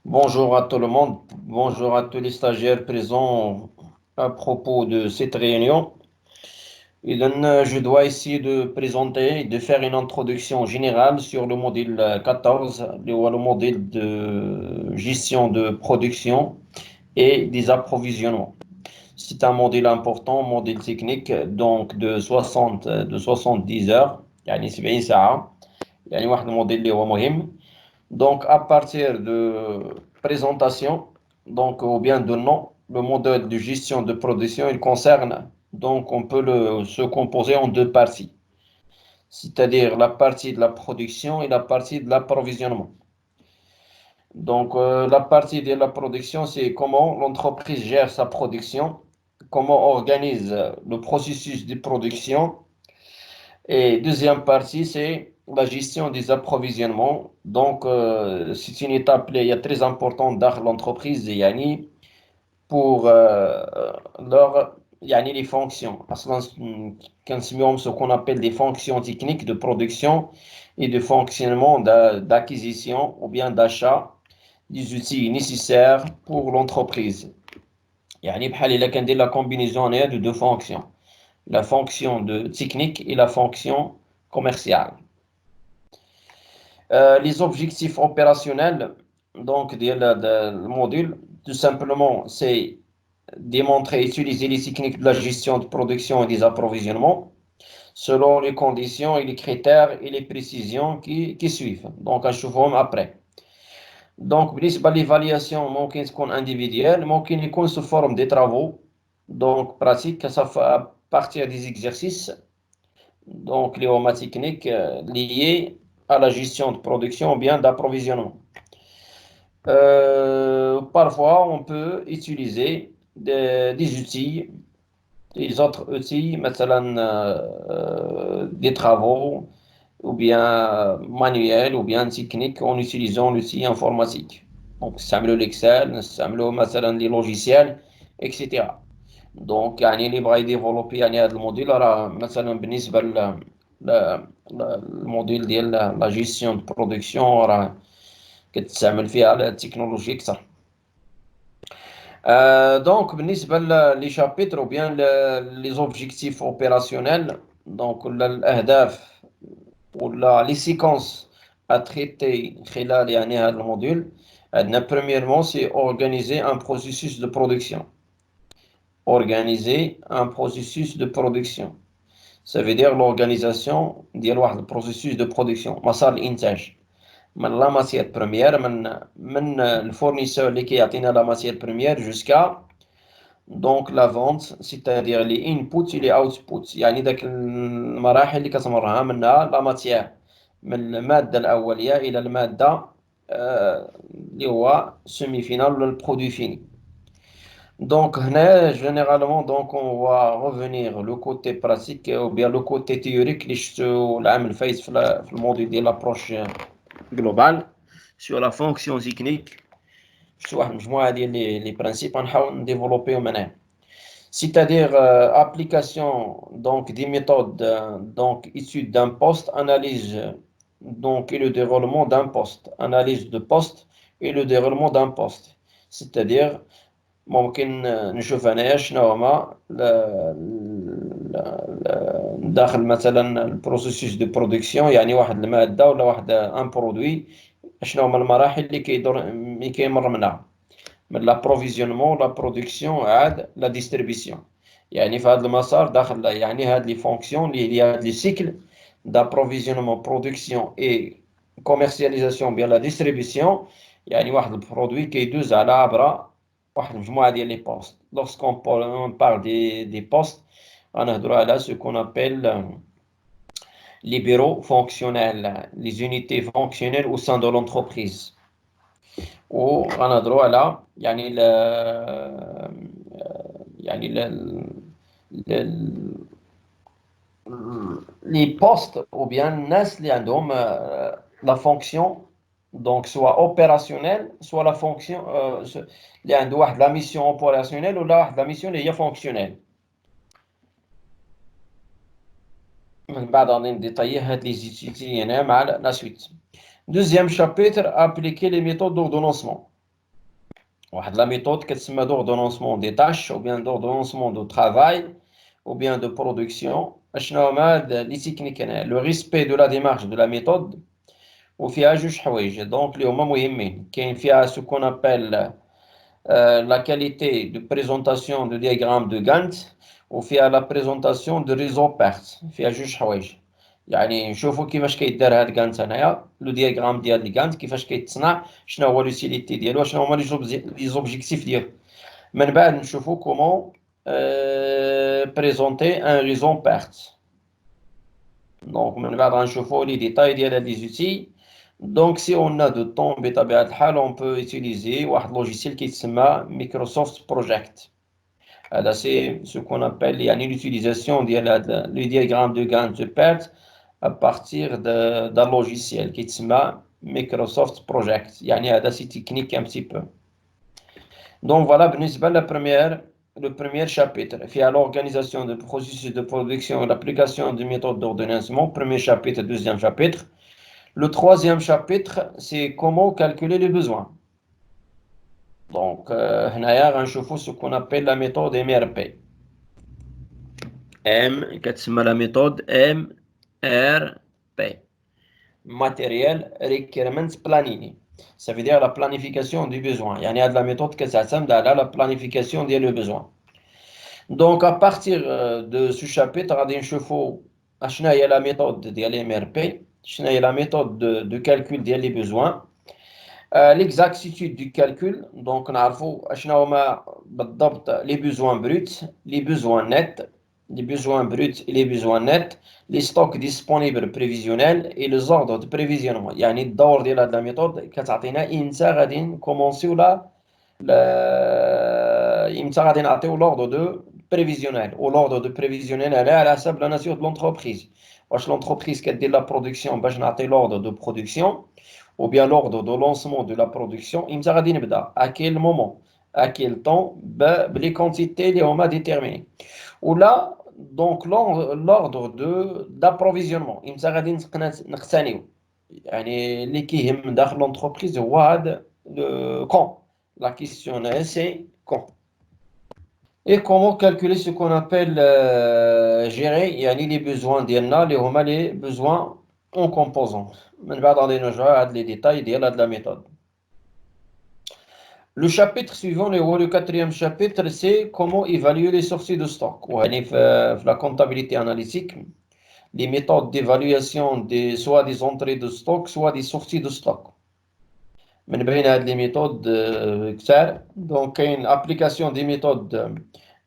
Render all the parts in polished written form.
Bonjour à tout le monde, bonjour à tous les stagiaires présents à propos de cette réunion. Je dois essayer de présenter, de faire une introduction générale sur le module 14, le modèle de gestion de production et des approvisionnements. C'est un modèle important, modèle technique, donc de 70 heures, يعني 70 ساعة. يعني واحد الموديل اللي هو مهم. Donc, à partir de présentation, donc, ou bien de nom, le modèle de gestion de production, il concerne, donc, on peut se composer en deux parties, c'est-à-dire la partie de la production et la partie de l'approvisionnement. Donc, la partie de la production, c'est comment l'entreprise gère sa production, comment organise le processus de production. Et deuxième partie, c'est la gestion des approvisionnements. Donc, c'est une étape très importante dans l'entreprise, yani, pour yani, les fonctions. Quand ce qu'on appelle des fonctions techniques de production et de fonctionnement d'acquisition ou bien d'achat des outils nécessaires pour l'entreprise. يعني بحال إلا كندير la combinaison de deux fonctions. La fonction de technique et la fonction commerciale. Les objectifs opérationnels donc du module, tout simplement, c'est démontrer et utiliser les techniques de la gestion de production et des approvisionnements selon les conditions et les critères et les précisions qui suivent. Donc, نشوفهم après. Donc, بالنسبة l'évaluation ممكن تكون individuelle, ممكن يكون sous forme des travaux, donc pratiques, ça fait à partir des exercices, donc les hommes techniques liés à la gestion de production ou bien d'approvisionnement. Parfois, on peut utiliser des outils, des autres outils, des travaux, ou bien manuels, ou bien techniques en utilisant l'outil informatique. Donc, l'Excel, les logiciels, etc. Donc, يعني اللي بغا يديفلوبي يعني هذا الموديل راه مثلا بالنسبة للموديل ديال لا جيستيون دو برودكسيون راه كتستعمل فيها التكنولوجيا أكثر. دونك بالنسبة لي شابيتر ou bien les objectifs opérationnels, donc الأهداف ولا لي سيكونس à traiter خلال يعني هذا الموديل. عندنا premièrement c'est organiser un processus de production. Organiser un processus de production. Ça veut dire l'organisation ديال واحد البروسيسوس دو برودكسيون، مسار الانتاج من لا ماتيير بروميير، من الفورنيسور اللي كيعطينا لا ماتيير بروميير جوسكا دونك لا فونت، سيتادير لي انبوت لي اوتبوت، يعني داك المراحل اللي كتمرها منها لا ماتيير من الماده الاوليه الى الماده اللي هو سيمي فينال ولا البرودوي فيني. Donc, généralement, donc, on va revenir le côté pratique ou bien le côté théorique le module de l'approche globale sur la fonction technique, sur les principes on développer maintenant. C'est-à-dire application donc des méthodes donc issues d'un poste, analyse donc et le déroulement d'un poste, analyse de poste et le déroulement d'un poste. C'est-à-dire ممكن نشوف أنا شنو هما داخل مثلا البروسيسوس دو برودكسيون، يعني واحد المادة ولا واحد ان برودوي، شنو هما المراحل اللي كيمر منها من لابروفيزيونمون لا برودكسيون عاد لا ديستريبيسيون. يعني في هذا المسار داخل يعني هاد لي فونكسيون اللي هاد لي سيكل d'approvisionnement, production et commercialisation bien la distribution. يعني واحد البرودوي كيدوز على عبر واحد المجموعة ديال لي بوست. Lorsqu'on parle des postes, غنهضروا على ce qu'on appelle les bureaux fonctionnels, les unités fonctionnelles au sein de l'entreprise. وغنهضروا على يعني يعني les postes ou bien الناس اللي عندهم la fonction donc soit opérationnelle soit la fonction اللي عنده واحد la mission opérationnelle ولا واحد la mission اللي هي fonctionnelle. من بعد غادي نديطايي هاد لي زيتيليتي هنا مع لا سويت. Deuxième chapitre, appliquer les méthodes d'ordonnancement. La méthode qui est d'ordonnancement des tâches, ou bien d'ordonnancement de travail, ou bien de production. Les techniques, le respect de la démarche de la méthode, ou فيها جوج حوايج. Donc, اللي هما مهمين. كاين فيها ce qu'on appelle la qualité de présentation de diagramme de Gantt, وفيها la présentation de réseau PERT. فيها جوج حوايج. يعني نشوفوا كيفاش كيدار هاد غانت هنايا لو دياغرام ديال غانت كيفاش كيتصنع شنو هو لوسيليتي ديالو شنو هما لي زوبجيكتيف ديالو من بعد نشوفوا كومون بريزونتي ان ريزون بيرت دونك من بعد غنشوفوا لي ديتاي ديال هاد لي زوتي دونك سي اون ا دو طون بطبيعه الحال اون بو utiliser واحد لوجيسيال كيتسمى مايكروسوفت بروجيكت هذا سي سو كون ابل يعني لوتيليزاسيون ديال هاد لو دياغرام دو غانت دو بيرت à partir d'un logiciel qui s'appelle Microsoft Project. يعني هذا c'est technique un petit peu. Donc voilà, بالنسبة le premier chapitre fait à l'organisation du processus de production et l'application des méthodes d'ordonnancement. Premier chapitre, deuxième chapitre. Le troisième chapitre, c'est comment calculer les besoins. Donc, هنايا غنشوفوا ce qu'on appelle la méthode MRP. كتسمى la méthode MRP. Matériel Requirements Planning. Ça veut dire la planification du besoin. يعني هاد la méthode كتعتمد على la planification ديال le besoin. Donc à partir de ce chapitre غادي نشوفوا شنو هي la méthode ديال MRP, شنو هي la méthode de calcul ديال les besoins, l'exactitude du calcul. Donc نعرفوا شنو هما بالضبط les besoins bruts, les besoins nets, les besoins bruts et les besoins nets, les stocks disponibles prévisionnels et les ordres de prévisionnement. يعني الدور ديال هاد لا ميثود كتعطينا امتى غادي نكومونسيو امتى غادي نعطيو l'ordre de prévisionnel ou l'ordre de prévisionnel على حسب la nature de l'entreprise. واش l'entreprise كدير la production باش نعطي l'ordre de production ou bien l'ordre de lancement de la production امتى غادي نبدا à quel moment à quel temps les quantités اللي هما déterminées. ولا دونك l'ordre d'approvisionnement امتى غادي نقتنيو يعني اللي كيهم داخل l'entreprise هو هذا quand la question c'est quand. Et comment calculer ce qu'on appelle gérer يعني les besoins ديالنا اللي هما les besoins en composants. من بعد غادي نرجعوا هاد les détails ديال هاد la méthode. Le chapitre suivant, le quatrième chapitre, c'est comment évaluer les sorties de stock. La comptabilité analytique, les méthodes d'évaluation soit des entrées de stock, soit des sorties de stock. Mais les méthodes donc une application des méthodes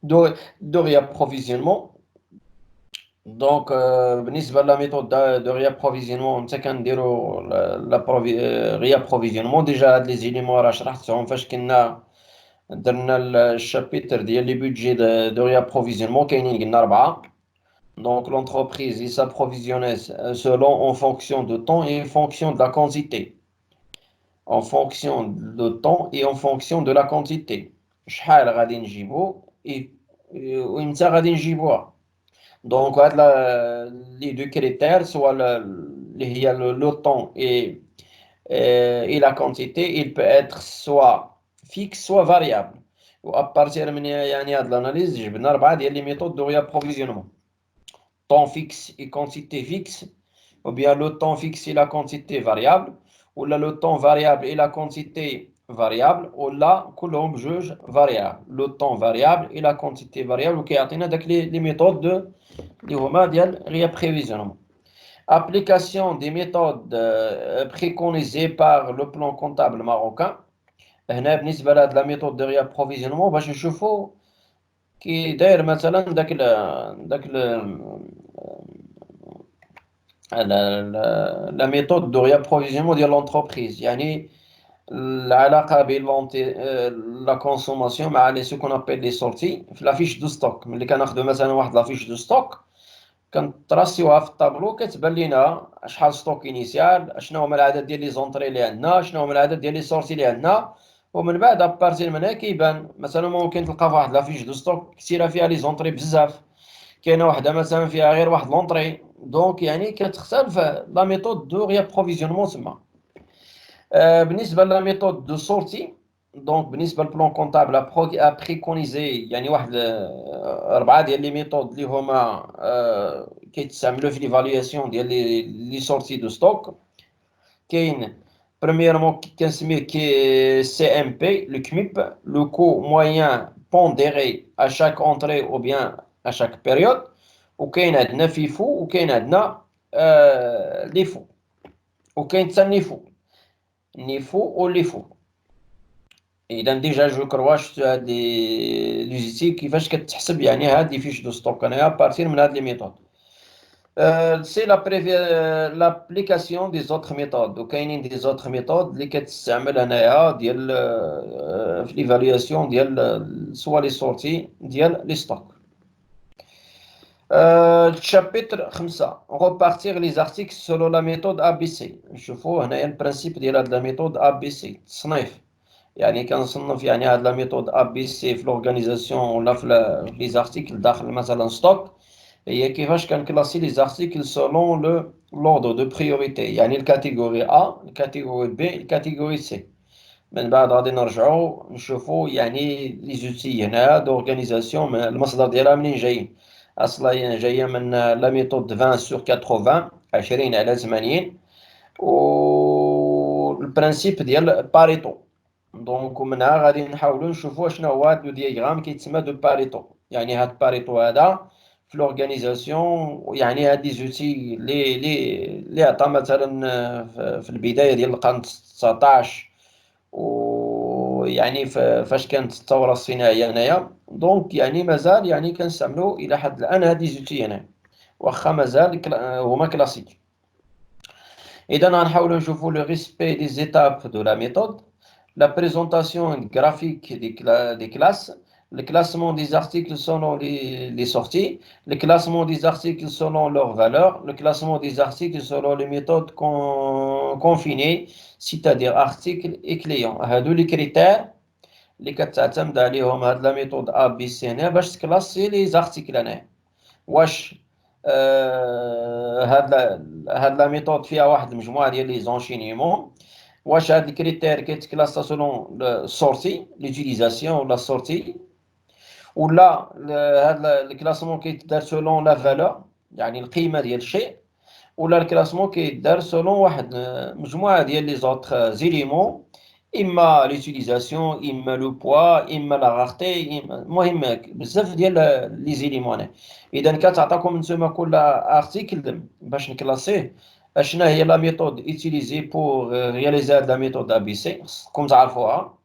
de réapprovisionnement. Donc, la méthode de réapprovisionnement, on sait qu'on réapprovisionnement déjà les éléments à شرحتهم فاش كنا درنا الشابيتر ديال les budgets de réapprovisionnement كاينين قلنا 4. Donc l'entreprise il s'approvisionnait selon en fonction de temps et en fonction de la quantité. En fonction de temps et en fonction de la quantité. شحال غادي نجيبو وإمتى غادي نجيبوها. Donc, les deux critères, soit le temps et la quantité, il peut être soit fixe, soit variable. À partir de l'analyse, je vais vous les méthodes de réapprovisionnement. Temps fixe et quantité fixe, ou bien le temps fixe et la quantité variable, ou là le temps variable et la quantité variable, ou là, كلهم juge variable. Le temps variable et la quantité variable, ou qui a les méthodes de réapprovisionnement. Application des méthodes préconisées par le plan comptable marocain. هنا بالنسبة لهاد la méthode de réapprovisionnement باش نشوفوا كي داير مثلا la méthode de réapprovisionnement de l'entreprise يعني العلاقة بين la consommation مع ce qu'on appelle les sorties في la fiche de stock. ملي كناخدو مثلا واحد la fiche de stock كنتراسيوها في الطابلو كتبان لينا شحال ستوك انيسيال شنو هما العدد ديال لي زونطري اللي عندنا شنو هما العدد ديال لي سورتي اللي عندنا ومن بعد ابارتير من هنا كيبان مثلا ممكن تلقى واحد لافيش دو ستوك كثيره فيها لي زونطري بزاف كاينه واحده مثلا فيها غير واحد لونطري دونك يعني كتختلف لا ميثود دو ريابروفيزيونمون تما بالنسبة للميثود دو سورتي دونك بالنسبة للبلان كونتابل préconisé يعني واحد 4 ديال لي ميثود اللي هما كيتستعملوا في ليفالياسيون ديال لي سورتي دو ستوك. كاين premièrement كنسميه CMP le CMIP, le coût moyen pondéré à chaque entrée ou bien à chaque période. وكاين عندنا FIFO وكاين عندنا LIFO وكاين حتى NIFO و LIFO. اذا ديجا جو كروا شفتو هاد لي زيتي كيفاش كتحسب يعني هاد لي فيش دو ستوك انايا بارتير من هاد لي ميثود. سي لابليكاسيون دي زوتر ميثود وكاينين دي زوتر ميثود اللي كتستعمل هنايا ديال في ليفالياسيون ديال سوا لي سورتي ديال لي ستوك. الشابتر 5 repartir les articles selon la méthode ABC. نشوفوا هنايا البرانسيب ديال هاد لا ميثود ABC التصنيف. يعني كنصنف يعني هاد لا ميثود ABC في لورغانيزاسيون ولا في لي زارتيكل داخل مثلا ستوك. هي كيفاش كنكلاسي لي زارتيكل سولون لو لوردر دو بريوريتي يعني الكاتيجوري A الكاتيجوري B الكاتيجوري C. من بعد غادي نرجعوا نشوفوا يعني لي زوتي هنا دورغانيزاسيون المصدر ديالها منين جايين. اصلا جايه من لا ميثود 20 sur 80 20 على 80 والبرانسيب ديال باريتو. دونك ومنها غادي نحاولوا نشوفوا شنو هو هذا الدياغرام كيتسمى دو باريتو. يعني هاد باريتو هذا في لورغانيزاسيون يعني هاد لي زوتي لي عطا مثلا في البدايه ديال القرن 19 ويعني فاش كانت الثوره الصناعيه هنايا. دونك يعني مازال يعني كنستعملوا الى حد الان هاد لي زوتي هنا واخا مازال هما كلاسيك. اذا غنحاولوا نشوفوا لو ريسبي دي زيتاب دو لا ميثود. La présentation graphique des classes, le classement des articles selon les sorties, le classement des articles selon leur valeur, le classement des articles selon les méthodes confinées, c'est-à-dire articles et clients. هادو les critères اللي كتعتمد عليهم هاد لا ميثود A B C هنا باش تكلاسي لي زارتيكل هنا. واش هاد لا ميثود فيها واحد المجموعه ديال لي زونشينيمون. واش هاد الكريتير كيتكلاسا سولون السورتي ليوتيليزاسيون ولا السورتي ولا هاد الكلاسمون كيتدار سولون لا فالور يعني القيمه ديال الشيء ولا الكلاسمون كيدار سولون واحد مجموعه ديال لي زوتر زيليمون اما ليوتيليزاسيون اما لو بوا اما لا غارتي المهم بزاف ديال لي زيليمون. اذا كتعطاكم نتوما كل ارتيكل باش نكلاسيه اشنا هي لا ميثود ايتيليزي بور رياليزي هاد لا ميثود ا بي سي. خصكم تعرفوها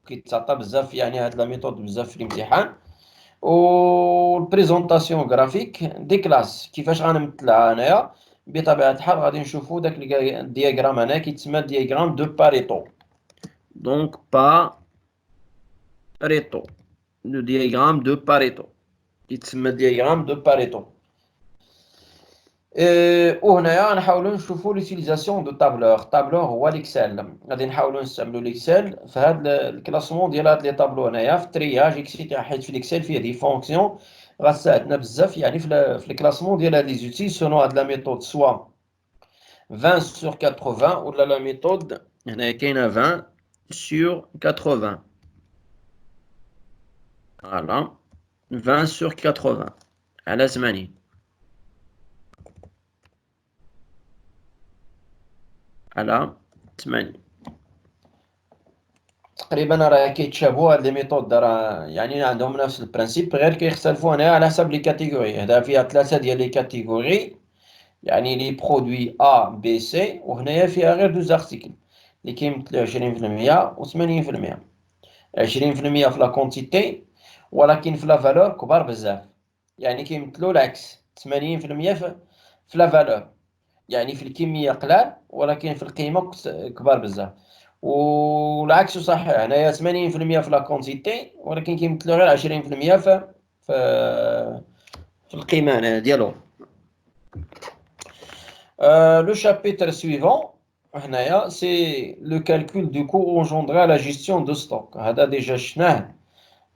كيتعطى بزاف يعني هاد لا ميثود بزاف في الامتحان. والبريزونطاسيون غرافيك دي كلاس كيفاش غنمثلها انايا بطبيعه الحال غادي نشوفوا داك الدياغرام هنا كيتسمى دياغرام دو باريتو. دونك باريتو لو دياغرام دو باريتو كيتسمى دياغرام دو باريتو. وهنايا نحاولوا نشوفوا ليوتيليزاسيون دو طابلور. طابلور هو ليكسل. غادي نحاولوا نستعملوا ليكسل في هذا الكلاسمون ديال هاد لي طابلو هنايا في الترياج اكسيتيرا حيت في ليكسل فيه دي فونكسيون غتساعدنا بزاف يعني في الكلاسمون ديال هاد لي زوتي سونو هاد لا ميثود سوا 20 sur 80 ولا لا ميثود هنايا كاينه 20 sur 80. فوالا 20 sur 80 على 80 على 80. تقريبا راه كيتشابهوا هاد لي ميثود راه يعني عندهم نفس البرانسيب غير كيختلفوا هنا على حسب لي كاتيجوري. هذا فيها 3 ديال لي كاتيجوري يعني لي برودوي A B C وهنايا فيها غير 2 ارتيكل اللي كيمثلوا 20% و 80%. 20% في لا كونتيتي ولكن في لا فالور كبار بزاف يعني كيمثلوا العكس 80% في لا فالور يعني في الكميه قلال ولكن في القيمه كبار بزاف. والعكس صحيح هنايا 80% في لا كونتيتي ولكن كيمثلوا غير 20% في القيمه ديالهم. Le chapitre suivant هنايا c'est le calcul du coût engendré à la gestion de stock. هذا ديجا شفناه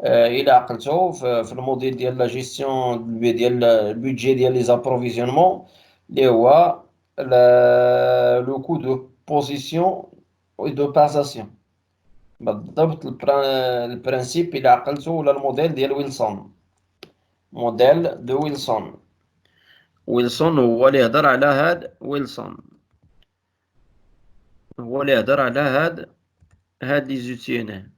الى عقلتو في الموديل ديال لا جيستيون ديال البودجي ديال لي زابروفيزيونمون اللي هو لو كو دو بوزيسيون de passation. بالضبط البرانسيب إلا عقلته ولا الموديل ديال ويلسون. موديل دو ويلسون. ويلسون هو اللي هضر على هاد ويلسون، هو اللي هضر على هاد لي زوتي هنا.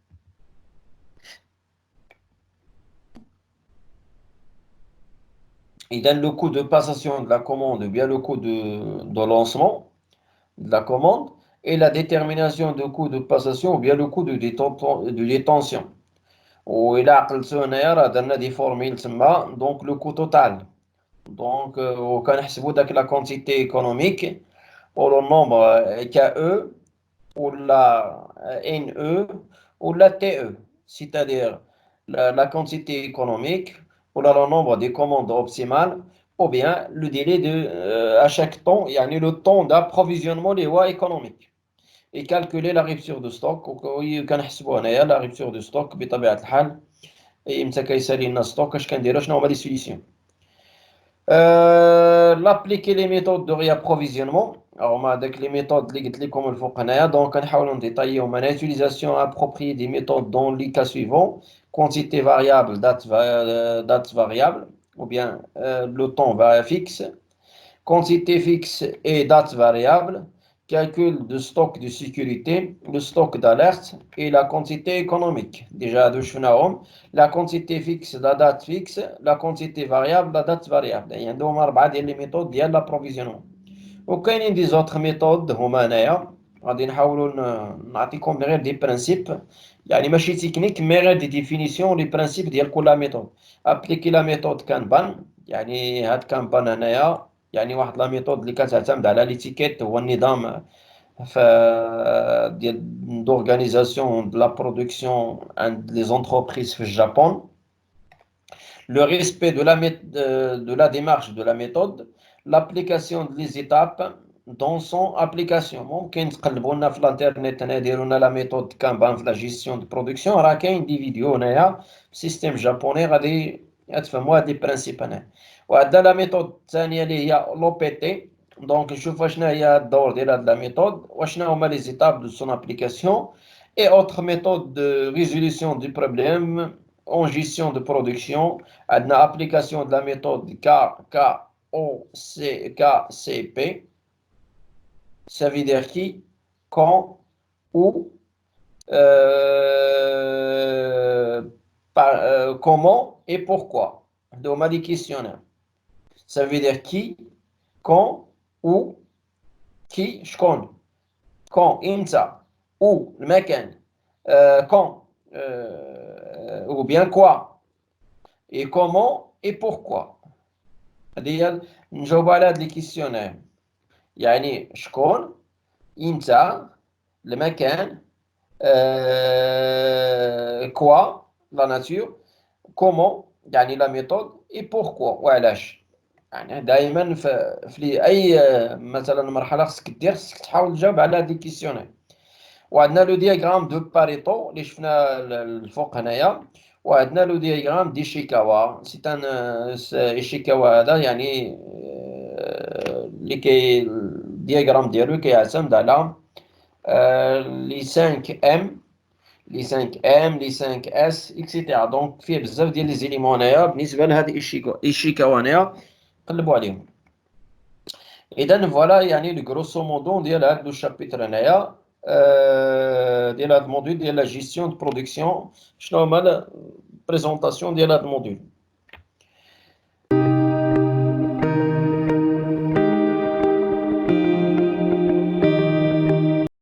إذا le coût de passation de la commande ou bien le coût de lancement de la commande et la détermination du coût de passation ou bien le coût de détention. وإلا عقلتو هنايا راه درنا دي فورميل تما. دونك لو كو توتال، دونك وكنحسبو داك لا كونتيتي ايكونوميك او لو نومبر كا او ولا ان او ولا تي او، c'est-à-dire la quantité économique ou le nombre de commandes optimales ou bien le délai de à chaque temps, يعني le temps d'approvisionnement اللي هو économique. Et calculer la rupture de stock. وكنحسبوا هنايا la rupture de stock بطبيعة الحال امتى كيسالي لنا ستوك اش كنديرو، شنو هما لي سوليسيون. l'appliquer les méthodes de réapprovisionnement. Alors ما داك les méthodes اللي قلت لكم الفوق هنايا، دونك كنحاولوا نديطايو هما l'utilisation appropriée des méthodes dans les cas suivants: quantité variable, date variable ou bien le temps fixe, quantité fixe et date variable, calcul de stock de sécurité, le stock d'alerte et la quantité économique. Déjà, la quantité fixe, la date fixe, la quantité variable, la date variable. Il y a des méthodes ديال l'approvisionnement. وكاينين des autres méthodes هما هنايا غادي نحاولوا نعطيكم غير دي برانسيب، يعني ماشي تكنيك مي غير دي ديفينيسيون لي برانسيب ديال كل ميثود. ابليكي لا ميثود كانبان، يعني هاد كانبان هنايا يعني واحد لا ميثود اللي كتعتمد على ليتيكيت، هو النظام ديال d'organisation de la production عند les entreprises في الجابون. Le respect de la démarche de la méthode, l'application des étapes dans son application. ممكن تقلبوا لنا في الانترنت هنا ديروا لنا لا ميثود كانبان في لا جيستيون دو برودكسيون، راه كاين دي فيديو هنايا سيستيم جابوني غادي تفهموا هاد لي برانسيب هنا. وعندنا لا ميثود الثانيه اللي هي لو بي تي. دونك نشوفوا شنو هي الدور ديال هاد لا ميثود وشنو هما لي زيتاب دو سون ابليكاسيون. Et autre méthode de résolution du problème en gestion de production, عندنا application de la méthode KCP. Ça veut dire qui, quand, où, comment et pourquoi. Donc, on a des questionnaires. Ça veut dire qui, quand, où, qui, شكون, quand, إمتى, où, المكان, quand, ou bien quoi, et comment et pourquoi. هذه نجاوب على هاد لي كيسيونير، يعني شكون، إمتى، المكان، كوا لا ناتور، كومون يعني لا ميثود، اي بوركوا وعلاش. يعني دائما في اي مثلا مرحله خصك تحاول تجاوب على هاد الكيسيونير. وعندنا لو دياغرام دو باريتو اللي شفنا الفوق هنايا، وعندنا لو دياغرام دي شيكاوا. سي ان ايشيكاوا هذا يعني اللي الدياغرام ديالو كيعتمد على لي 5 ام، لي 5 ام، لي 5 اس اكسيتيرا. دونك فيه بزاف ديال لي زيليمون هنايا بالنسبه لهاد ايشيكاوا هنايا، قلبوا عليهم. اذا فوالا يعني لو غروسو مودو ديال هاد لو شابيتر هنايا ديال هاد الموديل ديال لا جيستيون دو برودكسيون. شنو هما بريزونطاسيون ديال هاد الموديل.